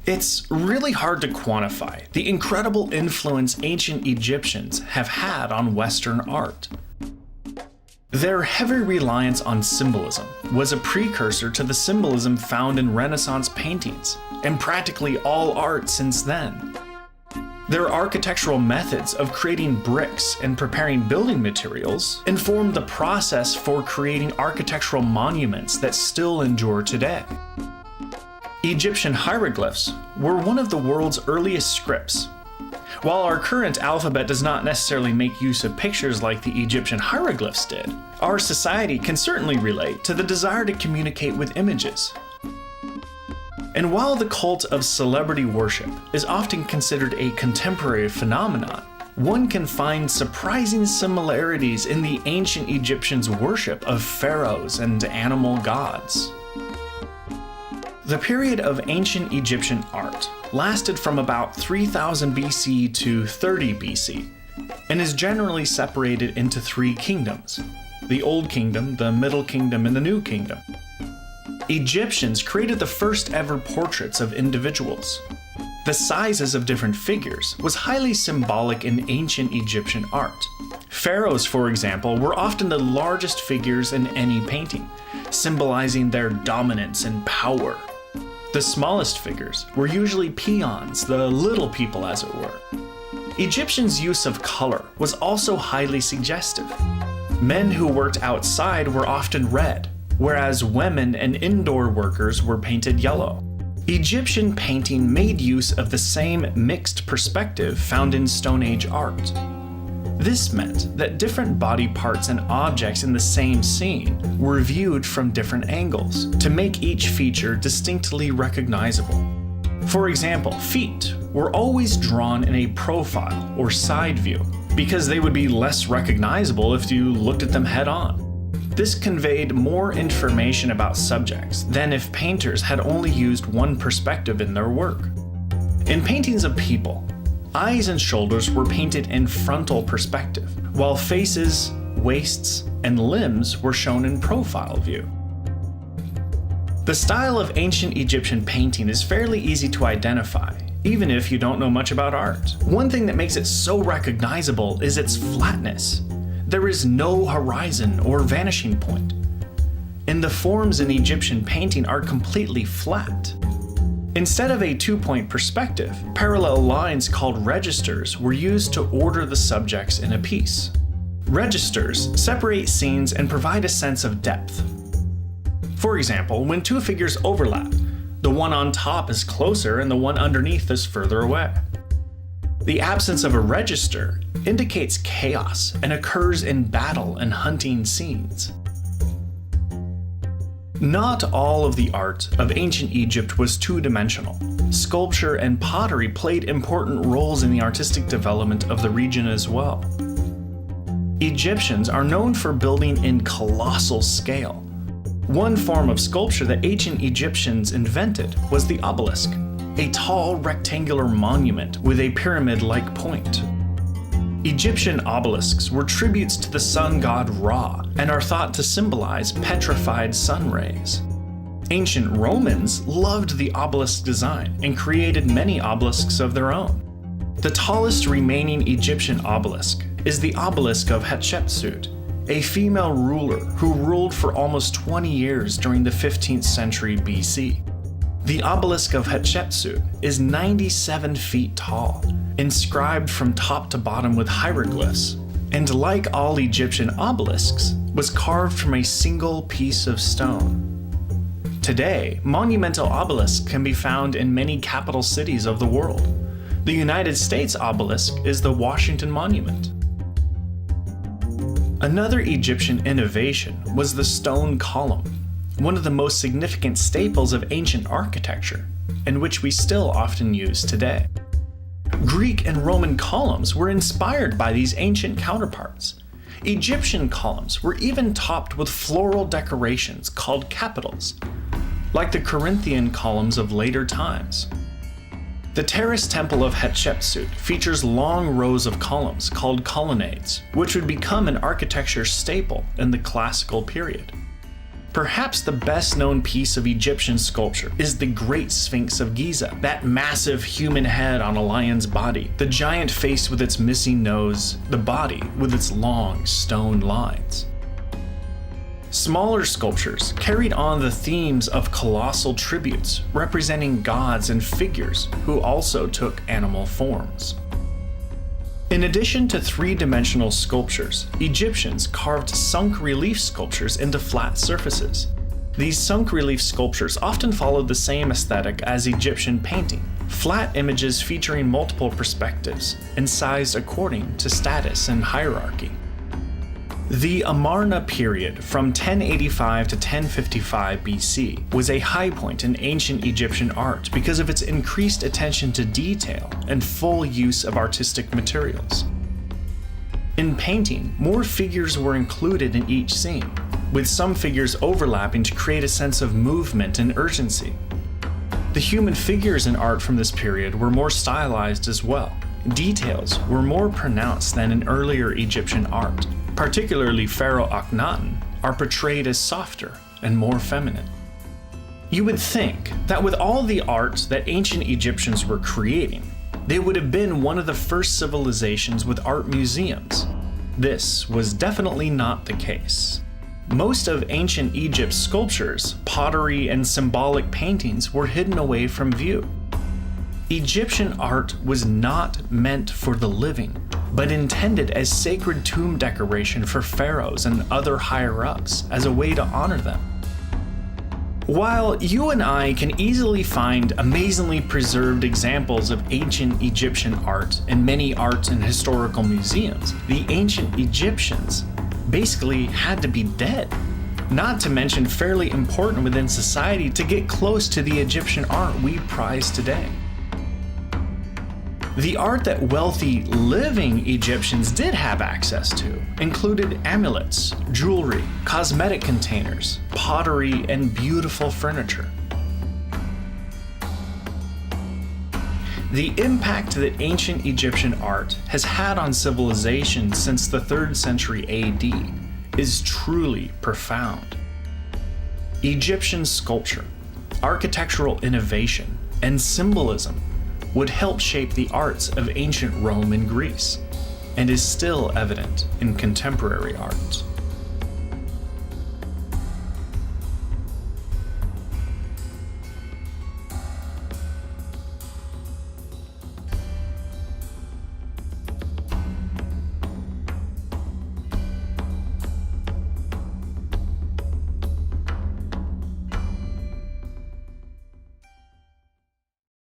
It's really hard to quantify the incredible influence ancient Egyptians have had on Western art. Their heavy reliance on symbolism was a precursor to the symbolism found in Renaissance paintings and practically all art since then. Their architectural methods of creating bricks and preparing building materials informed the process for creating architectural monuments that still endure today. Egyptian hieroglyphs were one of the world's earliest scripts. While our current alphabet does not necessarily make use of pictures like the Egyptian hieroglyphs did, our society can certainly relate to the desire to communicate with images. And while the cult of celebrity worship is often considered a contemporary phenomenon, one can find surprising similarities in the ancient Egyptians' worship of pharaohs and animal gods. The period of ancient Egyptian art lasted from about 3000 BC to 30 BC, and is generally separated into three kingdoms: the Old Kingdom, the Middle Kingdom, and the New Kingdom. Egyptians created the first ever portraits of individuals. The sizes of different figures was highly symbolic in ancient Egyptian art. Pharaohs, for example, were often the largest figures in any painting, symbolizing their dominance and power. The smallest figures were usually peons, the little people as it were. Egyptians' use of color was also highly suggestive. Men who worked outside were often red, whereas women and indoor workers were painted yellow. Egyptian painting made use of the same mixed perspective found in Stone Age art. This meant that different body parts and objects in the same scene were viewed from different angles to make each feature distinctly recognizable. For example, feet were always drawn in a profile or side view because they would be less recognizable if you looked at them head on. This conveyed more information about subjects than if painters had only used one perspective in their work. In paintings of people, eyes and shoulders were painted in frontal perspective, while faces, waists, and limbs were shown in profile view. The style of ancient Egyptian painting is fairly easy to identify, even if you don't know much about art. One thing that makes it so recognizable is its flatness. There is no horizon or vanishing point, and the forms in Egyptian painting are completely flat. Instead of a two-point perspective, parallel lines called registers were used to order the subjects in a piece. Registers separate scenes and provide a sense of depth. For example, when two figures overlap, the one on top is closer and the one underneath is further away. The absence of a register indicates chaos and occurs in battle and hunting scenes. Not all of the art of ancient Egypt was two-dimensional. Sculpture and pottery played important roles in the artistic development of the region as well. Egyptians are known for building in colossal scale. One form of sculpture that ancient Egyptians invented was the obelisk, a tall rectangular monument with a pyramid-like point. Egyptian obelisks were tributes to the sun god Ra and are thought to symbolize petrified sun rays. Ancient Romans loved the obelisk design and created many obelisks of their own. The tallest remaining Egyptian obelisk is the obelisk of Hatshepsut, a female ruler who ruled for almost 20 years during the 15th century BC. The obelisk of Hatshepsut is 97 feet tall, inscribed from top to bottom with hieroglyphs, and like all Egyptian obelisks, was carved from a single piece of stone. Today, monumental obelisks can be found in many capital cities of the world. The United States obelisk is the Washington Monument. Another Egyptian innovation was the stone column, one of the most significant staples of ancient architecture, and which we still often use today. Greek and Roman columns were inspired by these ancient counterparts. Egyptian columns were even topped with floral decorations called capitals, like the Corinthian columns of later times. The terrace temple of Hatshepsut features long rows of columns called colonnades, which would become an architecture staple in the classical period. Perhaps the best known piece of Egyptian sculpture is the Great Sphinx of Giza, that massive human head on a lion's body, the giant face with its missing nose, the body with its long stone lines. Smaller sculptures carried on the themes of colossal tributes, representing gods and figures who also took animal forms. In addition to three-dimensional sculptures, Egyptians carved sunk relief sculptures into flat surfaces. These sunk relief sculptures often followed the same aesthetic as Egyptian painting, flat images featuring multiple perspectives and sized according to status and hierarchy. The Amarna period from 1085 to 1055 BC was a high point in ancient Egyptian art because of its increased attention to detail and full use of artistic materials. In painting, more figures were included in each scene, with some figures overlapping to create a sense of movement and urgency. The human figures in art from this period were more stylized as well. Details were more pronounced than in earlier Egyptian art. Particularly Pharaoh Akhenaten, are portrayed as softer and more feminine. You would think that with all the art that ancient Egyptians were creating, they would have been one of the first civilizations with art museums. This was definitely not the case. Most of ancient Egypt's sculptures, pottery, and symbolic paintings were hidden away from view. Egyptian art was not meant for the living, but intended as sacred tomb decoration for pharaohs and other higher-ups as a way to honor them. While you and I can easily find amazingly preserved examples of ancient Egyptian art in many art and historical museums, the ancient Egyptians basically had to be dead, not to mention fairly important within society to get close to the Egyptian art we prize today. The art that wealthy, living Egyptians did have access to included amulets, jewelry, cosmetic containers, pottery, and beautiful furniture. The impact that ancient Egyptian art has had on civilization since the 3rd century AD is truly profound. Egyptian sculpture, architectural innovation, and symbolism would help shape the arts of ancient Rome and Greece, and is still evident in contemporary art.